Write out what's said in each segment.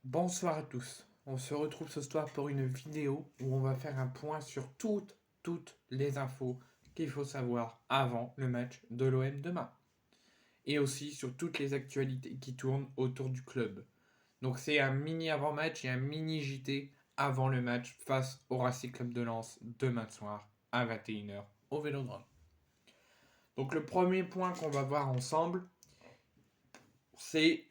Bonsoir à tous. On se retrouve ce soir pour une vidéo où on va faire un point sur toutes les infos qu'il faut savoir avant le match de l'OM demain. Et aussi sur toutes les actualités qui tournent autour du club. Donc c'est un mini avant-match et un mini JT avant le match face au Racing Club de Lens demain soir à 21h au Vélodrome. Donc le premier point qu'on va voir ensemble, c'est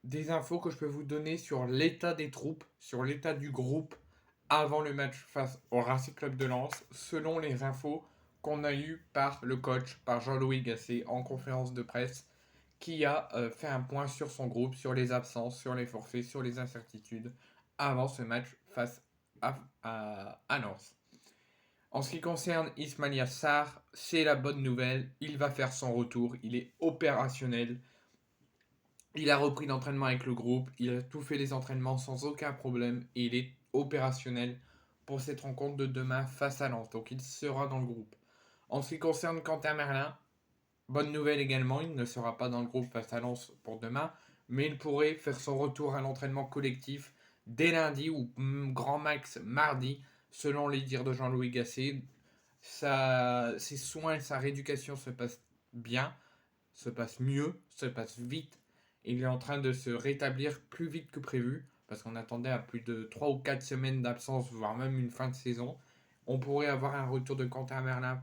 des infos que je peux vous donner sur l'état des troupes, sur l'état du groupe avant le match face au Racing Club de Lens, selon les infos qu'on a eues par le coach, par Jean-Louis Gasset en conférence de presse, qui a fait un point sur son groupe, sur les absences, sur les forfaits, sur les incertitudes avant ce match face à Lens. En ce qui concerne Ismail Sarr, c'est la bonne nouvelle, il va faire son retour, il est opérationnel. Il a repris l'entraînement avec le groupe, il a tout fait les entraînements sans aucun problème et il est opérationnel pour cette rencontre de demain face à Lens. Donc il sera dans le groupe. En ce qui concerne Quentin Merlin, bonne nouvelle également, il ne sera pas dans le groupe face à Lens pour demain, mais il pourrait faire son retour à l'entraînement collectif dès lundi ou grand max mardi, selon les dires de Jean-Louis Gasset. Ses soins et sa rééducation se passent bien, se passe mieux, se passe vite. Il est en train de se rétablir plus vite que prévu, parce qu'on attendait à plus de 3 ou 4 semaines d'absence, voire même une fin de saison. On pourrait avoir un retour de Quentin Merlin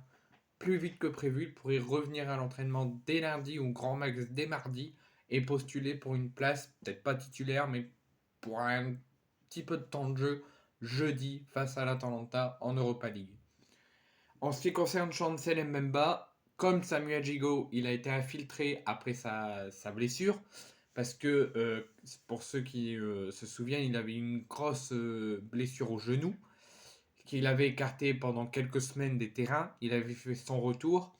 plus vite que prévu. Il pourrait revenir à l'entraînement dès lundi ou grand max dès mardi et postuler pour une place, peut-être pas titulaire, mais pour un petit peu de temps de jeu jeudi face à l'Atalanta en Europa League. En ce qui concerne Chancel Mbemba, comme Samuel Gigot, il a été infiltré après sa blessure. Parce que, pour ceux qui se souviennent, il avait une grosse blessure au genou, qu'il avait écarté pendant quelques semaines des terrains. Il avait fait son retour.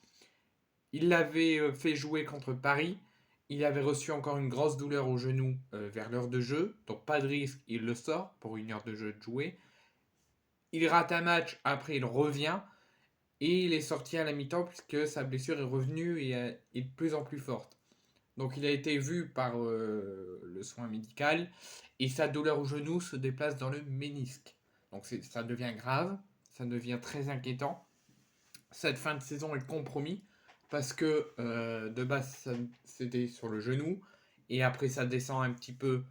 Il l'avait fait jouer contre Paris. Il avait reçu encore une grosse douleur au genou vers l'heure de jeu. Donc pas de risque, il le sort pour une heure de jeu de jouer. Il rate un match, après il revient. Et il est sorti à la mi-temps puisque sa blessure est revenue et est de plus en plus forte. Donc il a été vu par le soin médical et sa douleur au genou se déplace dans le ménisque. Donc ça devient grave, ça devient très inquiétant. Cette fin de saison est compromis parce que de base c'était sur le genou et après ça descend un petit peu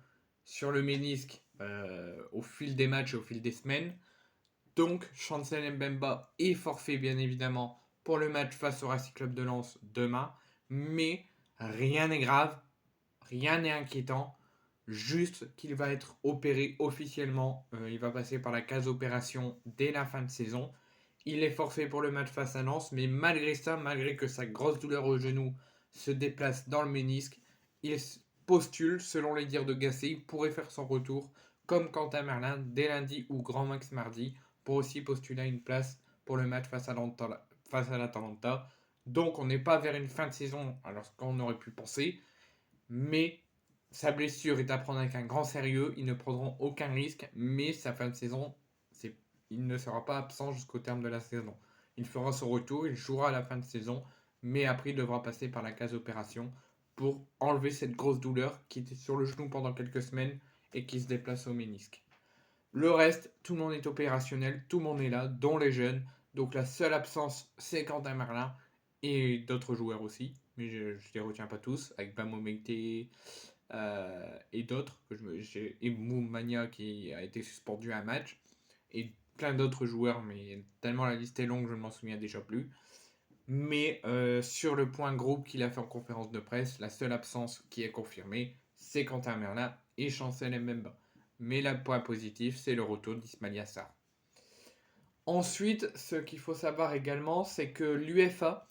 sur le ménisque au fil des matchs et au fil des semaines. Donc, Chancel Mbemba est forfait, bien évidemment, pour le match face au Racing Club de Lens demain. Mais rien n'est grave, rien n'est inquiétant. Juste qu'il va être opéré officiellement. Il va passer par la case opération dès la fin de saison. Il est forfait pour le match face à Lens, mais malgré ça, malgré que sa grosse douleur au genou se déplace dans le ménisque, il postule, selon les dires de Gasset, il pourrait faire son retour, comme Quentin Merlin, dès lundi ou grand max mardi, pour aussi postuler à une place pour le match face à l'Atalanta. Donc on n'est pas vers une fin de saison alors qu'on aurait pu penser, mais sa blessure est à prendre avec un grand sérieux. Ils ne prendront aucun risque, mais sa fin de saison, il ne sera pas absent jusqu'au terme de la saison. Il fera son retour, il jouera à la fin de saison, mais après il devra passer par la case opération pour enlever cette grosse douleur qui était sur le genou pendant quelques semaines et qui se déplace au ménisque. Le reste, tout le monde est opérationnel, tout le monde est là, dont les jeunes. Donc la seule absence, c'est Quentin Merlin et d'autres joueurs aussi, mais je ne les retiens pas tous, avec Bamomete et d'autres, et Moumania qui a été suspendu à un match, et plein d'autres joueurs, mais tellement la liste est longue, je ne m'en souviens déjà plus. Mais sur le point groupe qu'il a fait en conférence de presse, la seule absence qui est confirmée, c'est Quentin Merlin et Chancel Mbemba. Mais le point positif, c'est le retour d'Ismail Sarr. Ensuite, ce qu'il faut savoir également, c'est que l'UEFA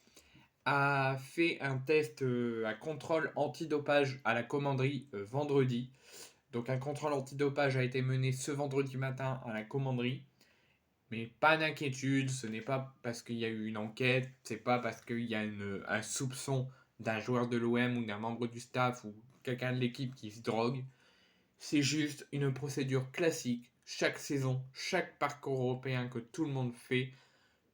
a fait un test, un contrôle antidopage à la commanderie vendredi. Donc un contrôle antidopage a été mené ce vendredi matin à la commanderie. Mais pas d'inquiétude, ce n'est pas parce qu'il y a eu une enquête, c'est pas parce qu'il y a un soupçon d'un joueur de l'OM ou d'un membre du staff ou quelqu'un de l'équipe qui se drogue. C'est juste une procédure classique. Chaque saison, chaque parcours européen que tout le monde fait,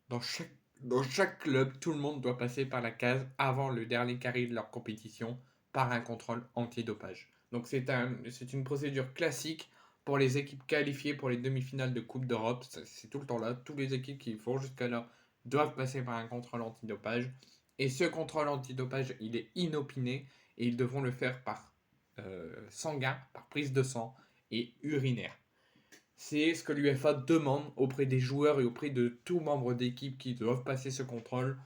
dans chaque, dans chaque club, tout le monde doit passer par la case avant le dernier carré de leur compétition par un contrôle antidopage. Donc c'est une procédure classique pour les équipes qualifiées pour les demi-finales de Coupe d'Europe. C'est tout le temps là. Toutes les équipes qui vont jusqu'à là doivent passer par un contrôle antidopage. Et ce contrôle antidopage, il est inopiné et ils devront le faire par sanguin, par prise de sang et urinaire. C'est ce que l'UEFA demande auprès des joueurs et auprès de tous membres d'équipe qui doivent passer ce contrôle.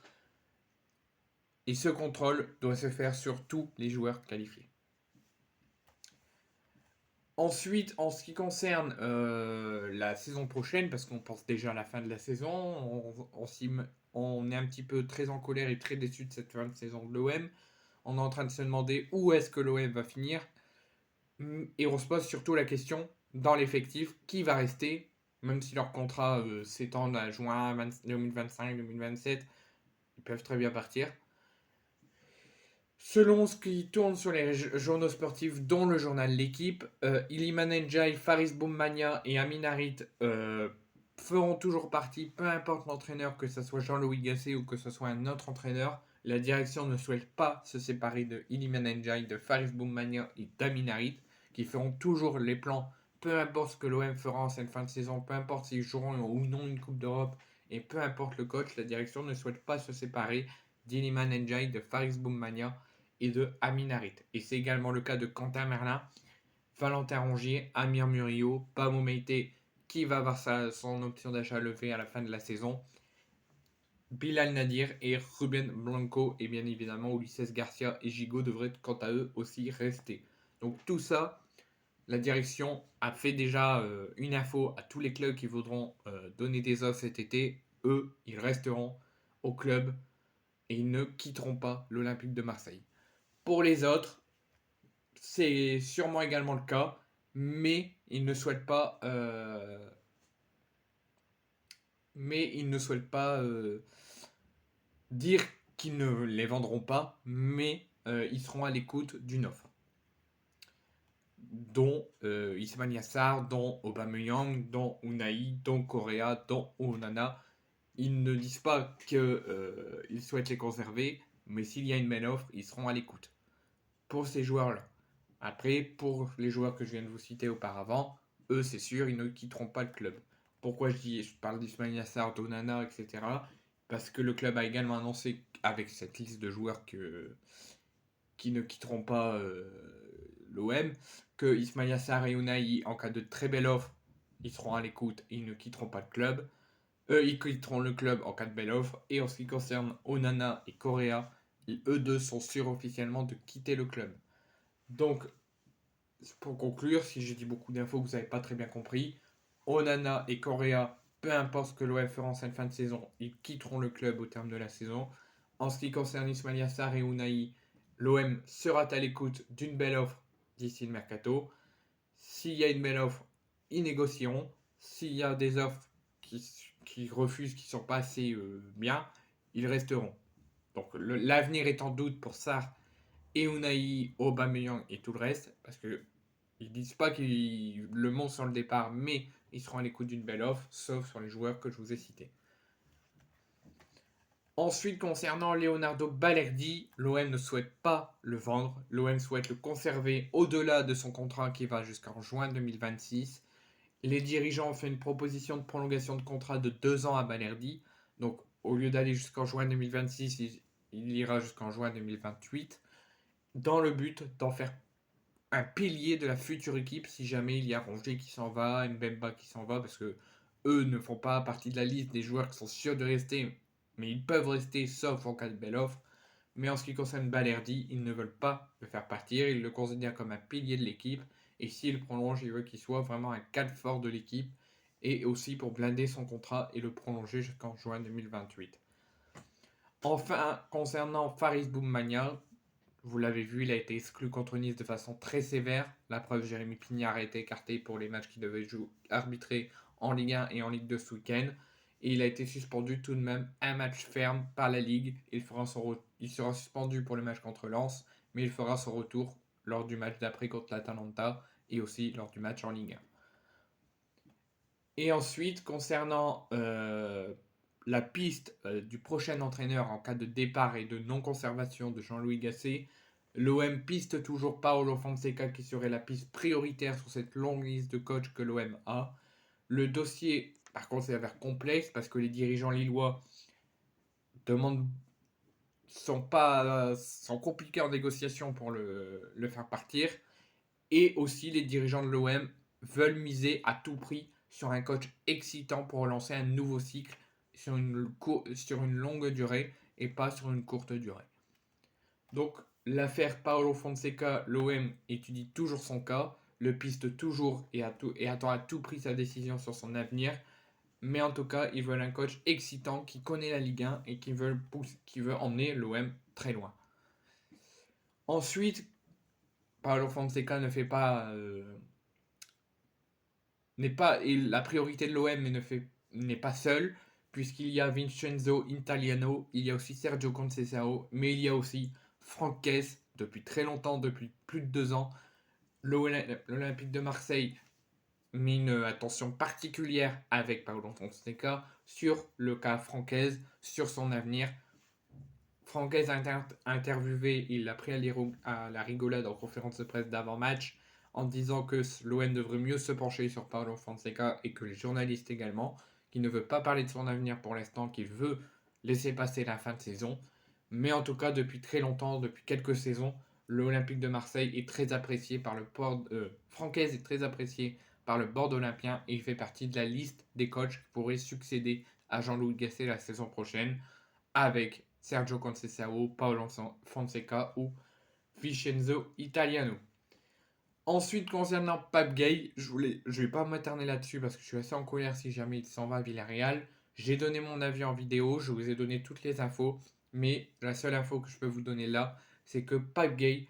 Et ce contrôle doit se faire sur tous les joueurs qualifiés. Ensuite, en ce qui concerne la saison prochaine, parce qu'on pense déjà à la fin de la saison, on est un petit peu très en colère et très déçu de cette fin de saison de l'OM. On est en train de se demander où est-ce que l'OM va finir. Et on se pose surtout la question, dans l'effectif, qui va rester, même si leur contrat s'étend à juin 2025-2027, ils peuvent très bien partir. Selon ce qui tourne sur les journaux sportifs, dont le journal L'équipe, Iliman Ndiaye, Faris Boumania et Amin Harit feront toujours partie, peu importe l'entraîneur, que ce soit Jean-Louis Gasset ou que ce soit un autre entraîneur. La direction ne souhaite pas se séparer de Iliman Ndiaye, de Faris Boumania et d'Amin Harit, qui feront toujours les plans, peu importe ce que l'OM fera en cette fin de saison, peu importe s'ils joueront ou non une Coupe d'Europe, et peu importe le coach, la direction ne souhaite pas se séparer d'Iliman Ndiaye, de Faris Boumania et de Amin Harit. Et c'est également le cas de Quentin Merlin, Valentin Rongier, Amir Murillo, Pamo Meite, qui va avoir son option d'achat levée à la fin de la saison, Bilal Nadir et Ruben Blanco, et bien évidemment Ulises Garcia et Gigot devraient quant à eux aussi rester. Donc tout ça, la direction a fait déjà une info à tous les clubs qui voudront donner des offres cet été. Eux, ils resteront au club et ils ne quitteront pas l'Olympique de Marseille. Pour les autres, c'est sûrement également le cas, mais ils ne souhaitent pas, dire qu'ils ne les vendront pas, mais ils seront à l'écoute d'une offre, dont Ismail Yassar, dont Aubameyang, dont Unai, dont Correa, dont Onana. Ils ne disent pas qu'ils souhaitent les conserver, mais s'il y a une belle offre, ils seront à l'écoute. Pour ces joueurs-là. Après, pour les joueurs que je viens de vous citer auparavant, eux, c'est sûr, ils ne quitteront pas le club. Pourquoi je parle d'Ismail Yassar, d'Onana, etc. Parce que le club a également annoncé, avec cette liste de joueurs qui ne quitteront pas l'OM, que Ismail Yassar et Unai, en cas de très belle offre, ils seront à l'écoute et ils ne quitteront pas le club. Ils quitteront le club en cas de belle offre. Et en ce qui concerne Onana et Correa, eux deux sont sûrs officiellement de quitter le club. Donc, pour conclure, si j'ai dit beaucoup d'infos que vous n'avez pas très bien compris, Onana et Correa, peu importe ce que l'OM fera en cette fin de saison, ils quitteront le club au terme de la saison. En ce qui concerne Ismail Yassar et Unai, l'OM sera à l'écoute d'une belle offre d'ici le mercato. S'il y a une belle offre, ils négocieront. S'il y a des offres qui refusent, qui ne sont pas assez bien, ils resteront. Donc l'avenir est en doute pour Sarr et Unai, Aubameyang et tout le reste, parce que ils disent pas qu'ils le montent sur le départ, mais ils seront à l'écoute d'une belle offre, sauf sur les joueurs que je vous ai cités. Ensuite, concernant Leonardo Balerdi, l'OM ne souhaite pas le vendre. L'OM souhaite le conserver au-delà de son contrat qui va jusqu'en juin 2026. Les dirigeants ont fait une proposition de prolongation de contrat de 2 ans à Balerdi. Donc, au lieu d'aller jusqu'en juin 2026, il ira jusqu'en juin 2028, dans le but d'en faire un pilier de la future équipe si jamais il y a Rongier qui s'en va, Mbemba qui s'en va, parce que eux ne font pas partie de la liste des joueurs qui sont sûrs de rester, mais ils peuvent rester sauf en cas de belle offre. Mais en ce qui concerne Balerdi, ils ne veulent pas le faire partir, ils le considèrent comme un pilier de l'équipe, et s'il prolonge, ils veulent qu'il soit vraiment un cadre fort de l'équipe, et aussi pour blinder son contrat et le prolonger jusqu'en juin 2028. Enfin, concernant Faris Boumania, vous l'avez vu, il a été exclu contre Nice de façon très sévère. La preuve, Jérémy Pignard a été écarté pour les matchs qu'il devait arbitrer en Ligue 1 et en Ligue 2 ce week-end. Et il a été suspendu tout de même un match ferme par la Ligue. Il sera suspendu pour le match contre Lens, mais il fera son retour lors du match d'après contre l'Atalanta et aussi lors du match en Ligue 1. Et ensuite, concernant la piste du prochain entraîneur en cas de départ et de non-conservation de Jean-Louis Gasset, L'OM piste toujours Paolo Fonseca qui serait la piste prioritaire sur cette longue liste de coachs que l'OM a. Le dossier, par contre, s'avère complexe parce que les dirigeants lillois demandent, sont compliqués en négociation pour le faire partir. Et aussi, les dirigeants de l'OM veulent miser à tout prix sur un coach excitant pour lancer un nouveau cycle sur une longue durée et pas sur une courte durée. Donc, l'affaire Paolo Fonseca, l'OM étudie toujours son cas, le piste toujours et attend à tout prix sa décision sur son avenir. Mais en tout cas, ils veulent un coach excitant qui connaît la Ligue 1 et qui veut emmener l'OM très loin. Ensuite, Paolo Fonseca et la priorité de l'OM n'est pas seul, puisqu'il y a Vincenzo Italiano, il y a aussi Sergio Conceição, mais il y a aussi Franquez, depuis très longtemps, depuis plus de 2 ans. L'Olympique de Marseille met une attention particulière avec Paolo Fonseca sur le cas Franquez, sur son avenir. Franquez a interviewé, il l'a pris à la rigolade en conférence de presse d'avant-match en disant que l'OM devrait mieux se pencher sur Paolo Fonseca et que les journalistes également, qu'il ne veut pas parler de son avenir pour l'instant, qu'il veut laisser passer la fin de saison. Mais en tout cas, depuis très longtemps, depuis quelques saisons, l'Olympique de Marseille est très apprécié par le port. Franquez est très apprécié par le board olympien et il fait partie de la liste des coachs qui pourraient succéder à Jean-Louis Gasset la saison prochaine avec Sergio Conceição, Paolo Fonseca ou Vincenzo Italiano. Ensuite, concernant Pape Gueye, je vais pas m'attarder là-dessus parce que je suis assez en colère si jamais il s'en va à Villarreal. J'ai donné mon avis en vidéo, je vous ai donné toutes les infos, mais la seule info que je peux vous donner là, c'est que Pape Gueye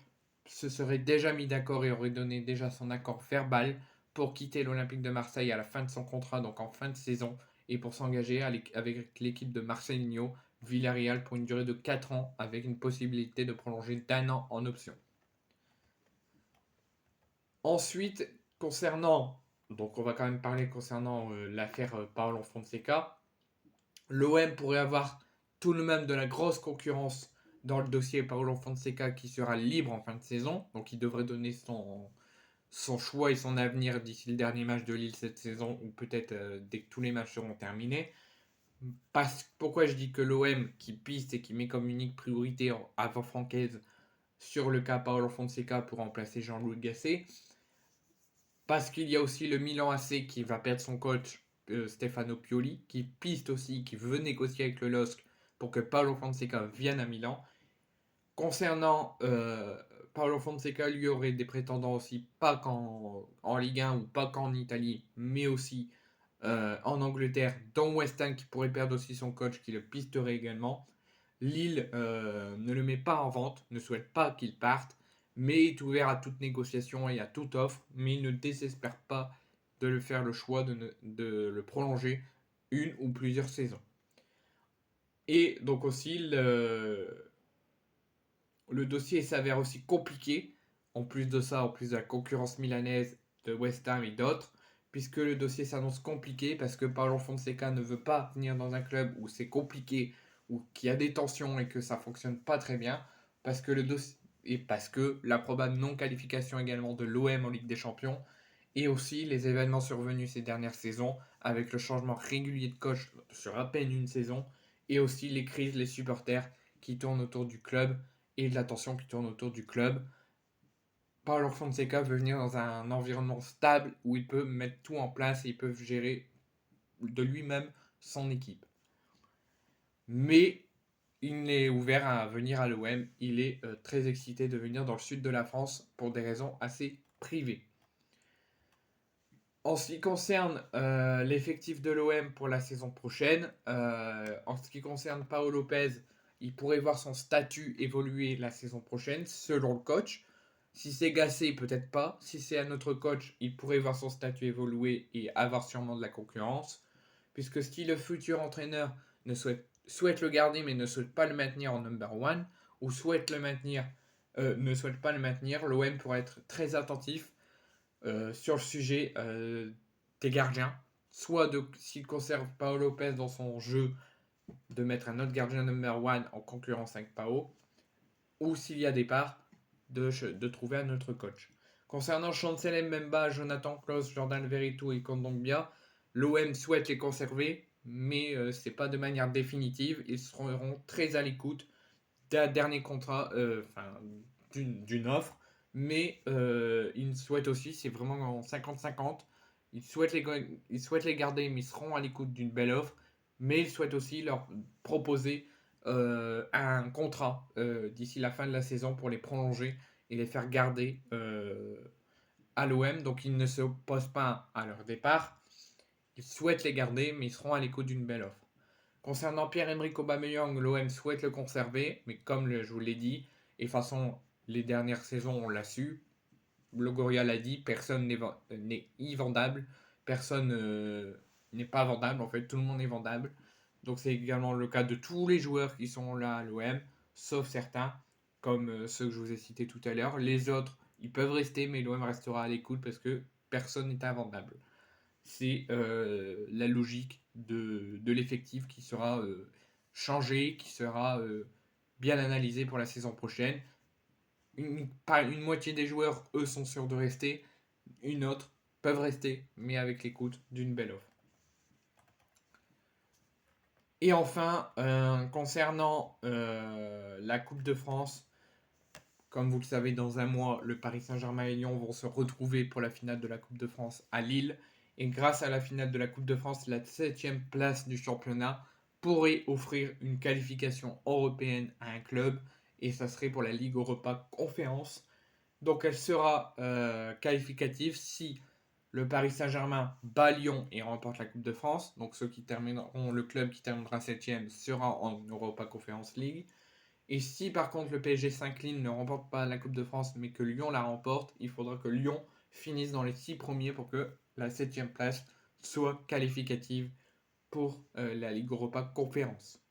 se serait déjà mis d'accord et aurait donné déjà son accord verbal pour quitter l'Olympique de Marseille à la fin de son contrat, donc en fin de saison, et pour s'engager avec l'équipe de Marcelinho Villarreal pour une durée de 4 ans avec une possibilité de prolonger d'1 an en option. Ensuite, donc on va quand même parler concernant l'affaire Paolo Fonseca. L'OM pourrait avoir tout de même de la grosse concurrence dans le dossier Paolo Fonseca qui sera libre en fin de saison. Donc il devrait donner son choix et son avenir d'ici le dernier match de Lille cette saison ou peut-être dès que tous les matchs seront terminés. Pourquoi je dis que l'OM qui piste et qui met comme unique priorité avant Franquez sur le cas Paolo Fonseca pour remplacer Jean-Louis Gasset? Parce qu'il y a aussi le Milan AC qui va perdre son coach Stefano Pioli, qui piste aussi, qui veut négocier avec le LOSC pour que Paolo Fonseca vienne à Milan. Concernant Paolo Fonseca, lui aurait des prétendants aussi, pas qu'en Ligue 1 ou pas qu'en Italie, mais aussi en Angleterre, dont West Ham qui pourrait perdre aussi son coach, qui le pisterait également. Lille ne le met pas en vente, ne souhaite pas qu'il parte, mais est ouvert à toute négociation et à toute offre, mais il ne désespère pas de le faire le choix de le prolonger une ou plusieurs saisons. Et donc aussi, le dossier s'avère aussi compliqué, en plus de ça, en plus de la concurrence milanaise de West Ham et d'autres, puisque le dossier s'annonce compliqué parce que Paolo Fonseca ne veut pas venir dans un club où c'est compliqué, où qu'il y a des tensions et que ça fonctionne pas très bien, parce que la probable non-qualification également de l'OM en Ligue des Champions, et aussi les événements survenus ces dernières saisons, avec le changement régulier de coach sur à peine une saison, et aussi les crises, les supporters qui tournent autour du club, et de la tension qui tourne autour du club. Paolo Fonseca veut venir dans un environnement stable où il peut mettre tout en place et il peut gérer de lui-même son équipe. Mais il est ouvert à venir à l'OM. Il est très excité de venir dans le sud de la France pour des raisons assez privées. En ce qui concerne l'effectif de l'OM pour la saison prochaine, en ce qui concerne Pau Lopez, il pourrait voir son statut évoluer la saison prochaine selon le coach. Si c'est Gasset, peut-être pas. Si c'est un autre coach, il pourrait voir son statut évoluer et avoir sûrement de la concurrence. Puisque si le futur entraîneur souhaite le garder mais ne souhaite pas le maintenir en number one, ou ne souhaite pas le maintenir, l'OM pourrait être très attentif sur le sujet des gardiens. Soit s'il conserve Pau Lopez dans son jeu, de mettre un autre gardien number one en concurrence avec Pau, ou s'il y a départ, de trouver un autre coach. Concernant Chancel Mbemba, Jonathan Klaus, Jordan Veretout et Kondogbia, l'OM souhaite les conserver, mais ce n'est pas de manière définitive. Ils seront très à l'écoute d'un dernier contrat, d'une offre, mais ils souhaitent aussi, c'est vraiment en 50-50, ils souhaitent les garder, mais ils seront à l'écoute d'une belle offre, mais ils souhaitent aussi leur proposer un contrat d'ici la fin de la saison pour les prolonger et les faire garder à l'OM. Donc ils ne s'opposent pas à leur départ, ils souhaitent les garder, mais ils seront à l'écoute d'une belle offre. Concernant Pierre-Emerick Aubameyang, l'OM souhaite le conserver, mais comme je vous l'ai dit, et de toute façon, les dernières saisons, on l'a su, Longoria l'a dit, personne n'est vendable, personne n'est pas vendable, en fait, tout le monde est vendable. Donc c'est également le cas de tous les joueurs qui sont là à l'OM, sauf certains, comme ceux que je vous ai cités tout à l'heure. Les autres, ils peuvent rester, mais l'OM restera à l'écoute parce que personne n'est invendable. C'est la logique de l'effectif qui sera changé, qui sera bien analysé pour la saison prochaine. Une moitié des joueurs, eux, sont sûrs de rester. Une autre peuvent rester, mais avec l'écoute d'une belle offre. Et enfin, concernant la Coupe de France, comme vous le savez, dans un mois, le Paris Saint-Germain et Lyon vont se retrouver pour la finale de la Coupe de France à Lille. Et grâce à la finale de la Coupe de France, la 7e place du championnat pourrait offrir une qualification européenne à un club. Et ça serait pour la Ligue Europa Conférence. Donc elle sera qualificative si le Paris Saint-Germain bat Lyon et remporte la Coupe de France. Donc le club qui terminera 7e sera en Europa Conference League. Et si par contre le PSG s'incline, ne remporte pas la Coupe de France, mais que Lyon la remporte, il faudra que Lyon finisse dans les 6 premiers pour que la 7e place soit qualificative pour la Ligue Europa Conférence.